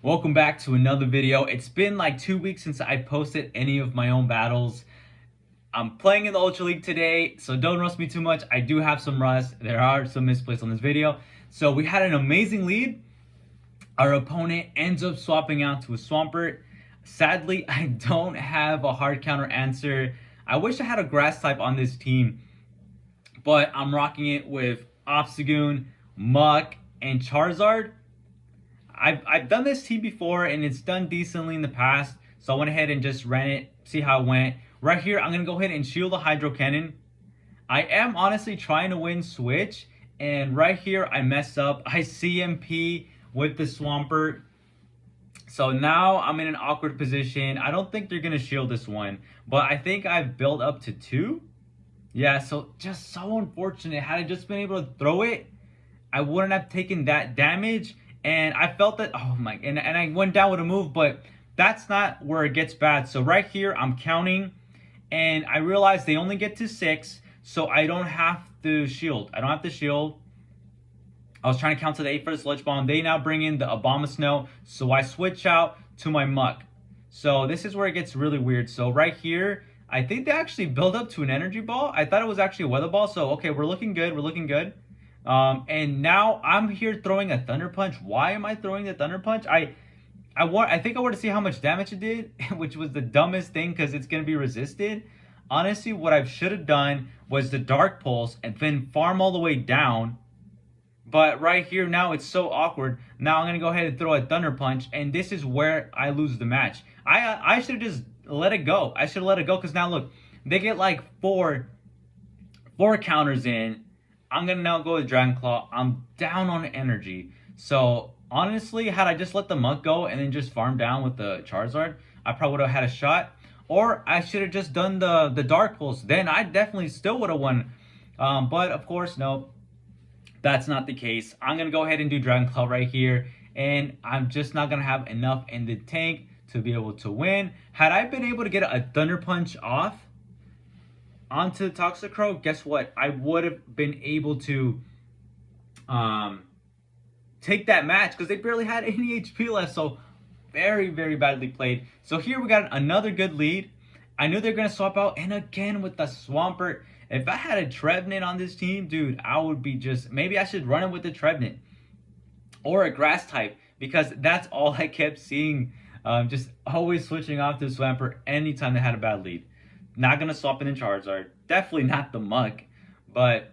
Welcome back to another video. It's been like 2 weeks since I posted any of my own battles. I'm playing in the Ultra League today, so don't rust me too much. I do have some rust. There are some misplays on this video. So we had an amazing lead. Our opponent ends up swapping out to a Swampert. Sadly, I don't have a hard counter answer. I wish I had a grass type on this team, but I'm rocking it with Obstagoon, Muck, and Charizard. I've done this team before and it's done decently in the past, so I went ahead and just ran it, see how it went. Right here, I'm gonna go ahead and shield the Hydro Cannon. I am honestly trying to win Switch, and right here I messed up. I CMP with the Swampert, so now I'm in an awkward position. I don't think they're gonna shield this one, but I think I've built up to 2. Yeah, so just so unfortunate. Had I just been able to throw it, I wouldn't have taken that damage. And I felt that, oh my, and I went down with a move, but that's not where it gets bad. So right here, I'm counting, and I realized they only get to 6, so I don't have to shield. I don't have to shield. I was trying to count to the 8 for the Sludge Bomb. They now bring in the Abomasnow, so I switch out to my Muck. So this is where it gets really weird. So right here, I think they actually build up to an Energy Ball. I thought it was actually a Weather Ball, so okay, we're looking good, we're looking good. And now I'm here throwing a Thunder Punch. Why am I throwing the Thunder Punch? I think I want to see how much damage it did, which was the dumbest thing because it's going to be resisted. Honestly, what I should have done was the Dark Pulse and then farm all the way down. But right here now, it's so awkward. Now I'm going to go ahead and throw a Thunder Punch, and this is where I lose the match. I should have just let it go. I should have let it go because now look, they get like four counters in. I'm going to now go with Dragon Claw. I'm down on energy. So, honestly, had I just let the Muck go and then just farm down with the Charizard, I probably would have had a shot. Or I should have just done the Dark Pulse. Then I definitely still would have won. But, of course, no. That's not the case. I'm going to go ahead and do Dragon Claw right here. And I'm just not going to have enough in the tank to be able to win. Had I been able to get a Thunder Punch off onto the Toxicroak, guess what? I would have been able to take that match because they barely had any HP left. So very, very badly played. So here we got another good lead. I knew they're going to swap out. And again with the Swampert. If I had a Trevenant on this team, dude, I would be just... Maybe I should run it with the Trevenant. Or a Grass type. Because that's all I kept seeing. Just always switching off to Swampert anytime they had a bad lead. Not going to swap in Charizard. Definitely not the Muck. But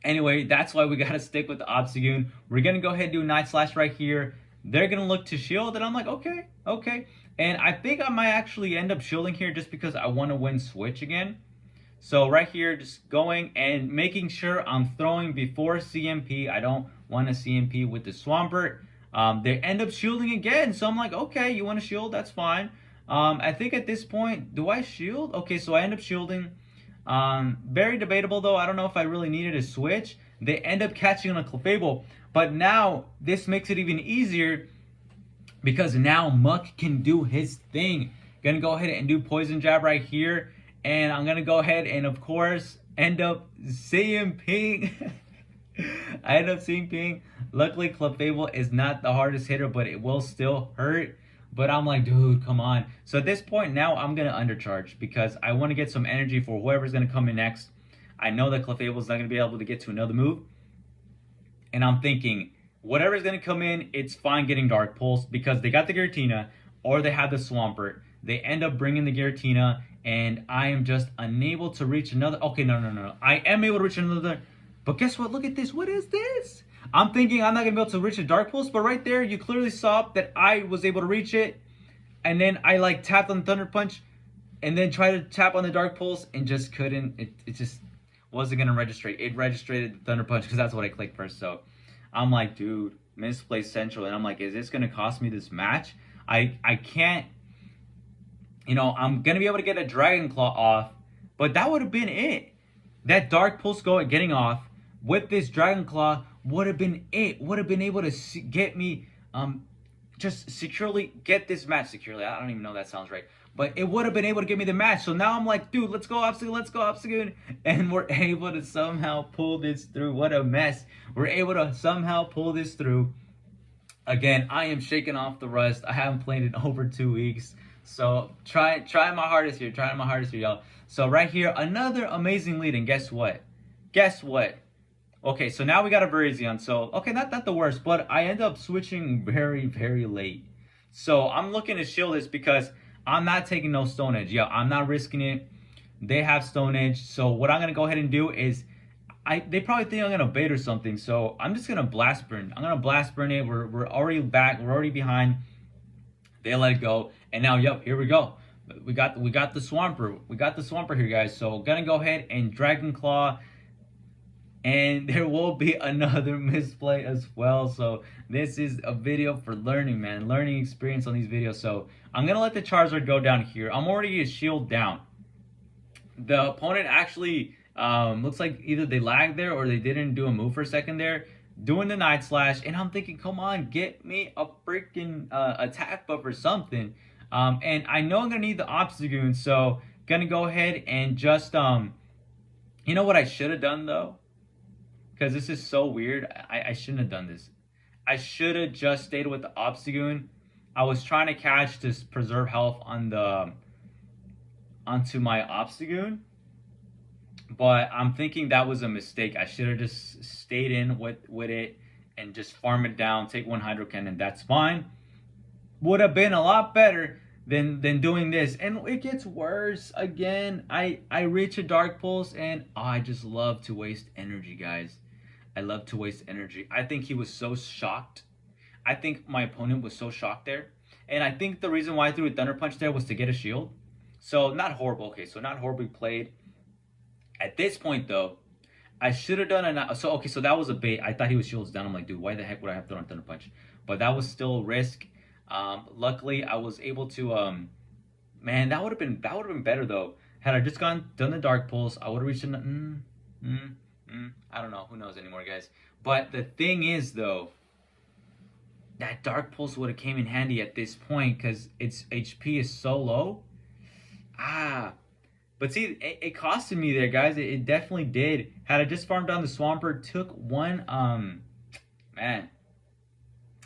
anyway, that's why we got to stick with the Obstagoon. We're going to go ahead and do Night Slash right here. They're going to look to shield. And I'm like, okay. And I think I might actually end up shielding here just because I want to win Switch again. So right here, just going and making sure I'm throwing before CMP. I don't want to CMP with the Swampert. They end up shielding again. So I'm like, okay, you want to shield? That's fine. I think at this point, do I shield? Okay, so I end up shielding. Very debatable though. I don't know if I really needed a switch. They end up catching on a Clefable. But now, this makes it even easier because now Muck can do his thing. Gonna go ahead and do Poison Jab right here. And I'm gonna go ahead and, of course, end up CMPing. I end up CMPing. Luckily, Clefable is not the hardest hitter, but it will still hurt. But I'm like, dude, come on. So at this point now, I'm going to undercharge because I want to get some energy for whoever's going to come in next. I know that Clefable's not going to be able to get to another move. And I'm thinking, whatever's going to come in, it's fine getting Dark Pulse because they got the Giratina or they have the Swampert. They end up bringing the Giratina and I am just unable to reach another. Okay, no. I am able to reach another. But guess what? Look at this. What is this? I'm thinking I'm not going to be able to reach a Dark Pulse, but right there, you clearly saw that I was able to reach it. And then I like tapped on the Thunder Punch and then tried to tap on the Dark Pulse and just couldn't. It just wasn't going to register. It registered the Thunder Punch because that's what I clicked first. So I'm like, dude, Misplays Central. And I'm like, is this going to cost me this match? I can't. You know, I'm going to be able to get a Dragon Claw off, but that would have been it. That Dark Pulse getting off with this Dragon Claw would have been it. Would have been able to get me, just securely get this match securely. I don't even know if that sounds right. But it would have been able to give me the match. So now I'm like, dude, let's go Obstagoon. And we're able to somehow pull this through. What a mess. We're able to somehow pull this through. Again, I am shaking off the rust. I haven't played in over 2 weeks. So try my hardest here. Try my hardest here, y'all. So right here, another amazing lead. And guess what? Guess what? Okay, so now we got a Virizion. So, okay, not the worst, but I end up switching very late. So I'm looking to shield this because I'm not taking no Stone Edge. Yeah, I'm not risking it. They have Stone Edge. So what I'm going to go ahead and do is they probably think I'm gonna bait or something, so I'm just gonna blast burn. I'm gonna blast burn it. We're already back. We're already behind. They let it go, and now, yep, here we go. We got the Swampert. We got the Swampert here, guys. So gonna go ahead and Dragon Claw, and there will be another misplay as well. So this is a video for learning, man, learning experience on these videos. So I'm gonna let the Charizard go down here. I'm already a shield down. The opponent actually looks like either they lagged there or they didn't do a move for a second there, doing the Night Slash, and I'm thinking, come on, get me a freaking attack buff or something. And I know I'm gonna need the Obstagoon, so gonna go ahead and just you know what I should have done though, because this is so weird. I shouldn't have done this. I should have just stayed with the Obstagoon. I was trying to catch to preserve health on the onto my Obstagoon, but I'm thinking that was a mistake. I should have just stayed in with it and just farm it down, take one Hydro Cannon. That's fine. Would have been a lot better than doing this. And it gets worse again. I reach a Dark Pulse, and I just love to waste energy, guys. I love to waste energy. I think he was so shocked. I think my opponent was so shocked there. And I think the reason why I threw a Thunder Punch there was to get a shield. So not horrible. Okay, so not horribly played. At this point, though, I should have done a... So, okay, so that was a bait. I thought he was shields down. I'm like, dude, why the heck would I have thrown a Thunder Punch? But that was still a risk. Luckily, I was able to... man, that would have been better, though. Had I just done the Dark Pulse, I would have reached... I don't know. Who knows anymore, guys? But the thing is, though, that Dark Pulse would have came in handy at this point because its HP is so low. But see, it costed me there, guys. It definitely did. Had I just farmed down the Swampert, took one, man,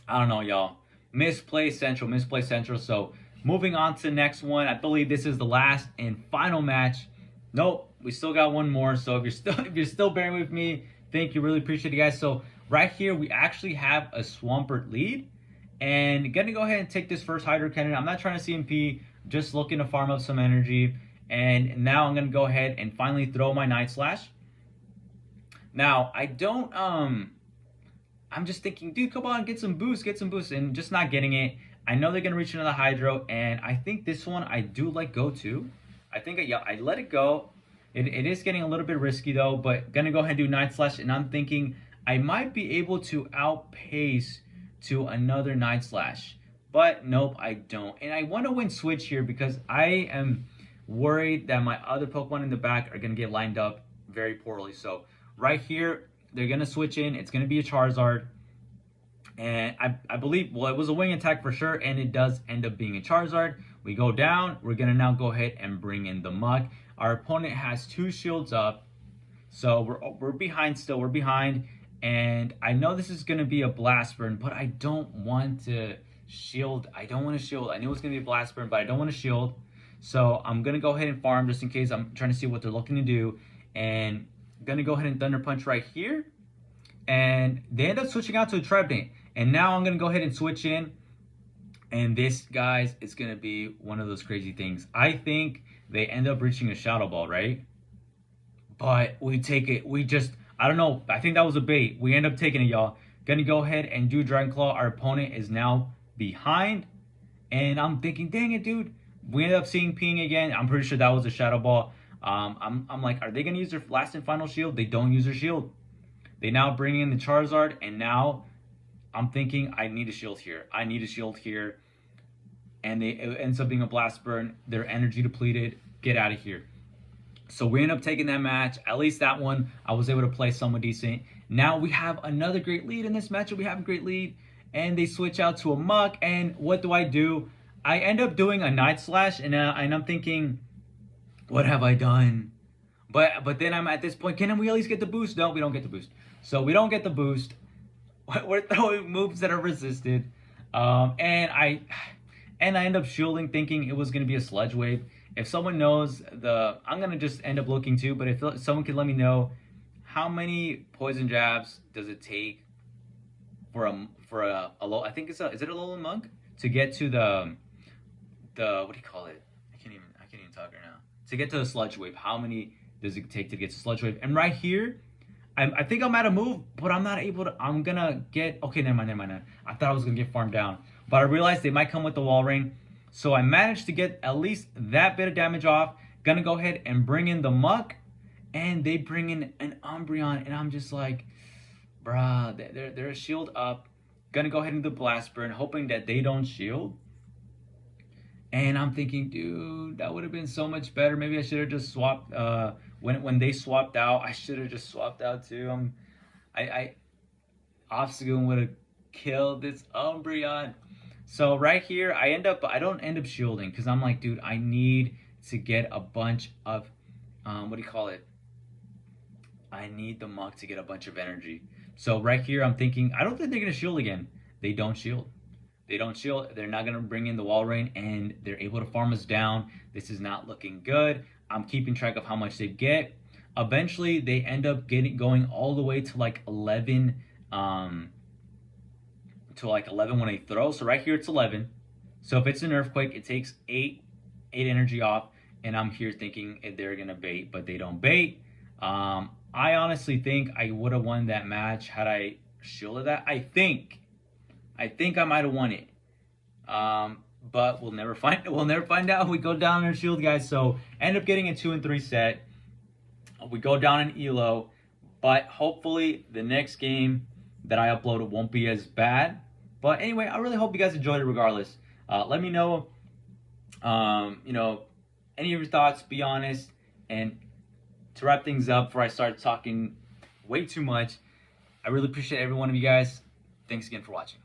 I don't know, y'all. Misplay Central. So moving on to the next one. I believe this is the last and final match. Nope, we still got one more. So if you're still bearing with me, thank you. Really appreciate it, guys. So right here, we actually have a Swampert lead. And gonna go ahead and take this first Hydro Cannon. I'm not trying to CMP, just looking to farm up some energy. And now I'm gonna go ahead and finally throw my Night Slash. Now I don't I'm just thinking, dude, come on, get some boost, and just not getting it. I know they're gonna reach another Hydro, and I think this one I do let go too. I think I let it go. It is getting a little bit risky though, but gonna go ahead and do Night Slash, and I'm thinking I might be able to outpace to another Night Slash. But nope, I don't. And I want to win Switch here because I am worried that my other Pokemon in the back are going to get lined up very poorly. So right here, they're going to switch in. It's going to be a Charizard. And I believe, well, it was a wing attack for sure, and it does end up being a Charizard. We go down. We're going to now go ahead and bring in the Muck. Our opponent has 2 shields up. So we're behind still. We're behind. And I know this is going to be a Blast Burn, but I don't want to shield. I don't want to shield. I knew it was going to be a Blast Burn, but I don't want to shield. So I'm going to go ahead and farm just in case. I'm trying to see what they're looking to do. And I'm going to go ahead and Thunder Punch right here. And they end up switching out to a Trevenant. And now I'm going to go ahead and switch in. And this, guys, is going to be one of those crazy things. I think they end up reaching a Shadow Ball, right? But we take it. We just... I don't know. I think that was a bait. We end up taking it, y'all. Gonna go ahead and do Dragon Claw. Our opponent is now behind. And I'm thinking, dang it, dude. We end up seeing Ping again. I'm pretty sure that was a Shadow Ball. I'm like, are they gonna use their last and final shield? They don't use their shield. They now bring in the Charizard. And now I'm thinking, I need a shield here. I need a shield here. And it ends up being a Blast Burn. Their energy depleted. Get out of here. So we end up taking that match. At least that one, I was able to play somewhat decent. Now we have another great lead in this matchup. We have a great lead. And they switch out to a Muck. And what do? I end up doing a Night Slash. And I'm thinking, what have I done? But then I'm at this point, can we at least get the boost? No, we don't get the boost. So we don't get the boost. we're throwing moves that are resisted. And I end up shielding, thinking it was gonna be a sludge wave. If someone knows I'm gonna just end up looking too. But if someone could let me know how many poison jabs does it take for a low? I think is it a Alolan monk to get to the what do you call it? I can't even talk right now. To get to the sludge wave, how many does it take to get to sludge wave? And right here, I think I'm at a move, but I'm not able to. I'm gonna get okay. Never mind. I thought I was gonna get farmed down, but I realized they might come with the wall ring, so I managed to get at least that bit of damage off. Gonna go ahead and bring in the muck, and they bring in an Umbreon, and I'm just like, bruh, they're a shield up. Gonna go ahead and do blast burn, hoping that they don't shield. And I'm thinking, dude, that would have been so much better. Maybe I should have just swapped. When they swapped out, I should have just swapped out too. I Obstacle would have killed this Umbreon. So right here, I don't end up shielding because I'm like, dude, I need to get a bunch of, what do you call it? I need the Muck to get a bunch of energy. So right here, I'm thinking, I don't think they're gonna shield again. They don't shield. They don't shield. They're not gonna bring in the wall rain, and they're able to farm us down. This is not looking good. I'm keeping track of how much they get. Eventually, they end up going all the way to like 11, when they throw. So right here, it's 11. So if it's an earthquake, it takes eight energy off, and I'm here thinking they're gonna bait, but they don't bait. I honestly think I would have won that match had I shielded that. I think I might have won it. But we'll never find out. We go down in our shield, guys. So end up getting a 2 and 3 set. We go down in elo, but hopefully the next game that I upload won't be as bad. But anyway, I really hope you guys enjoyed it regardless. Let me know, any of your thoughts. Be honest. And to wrap things up before I start talking way too much, I really appreciate every one of you guys. Thanks again for watching.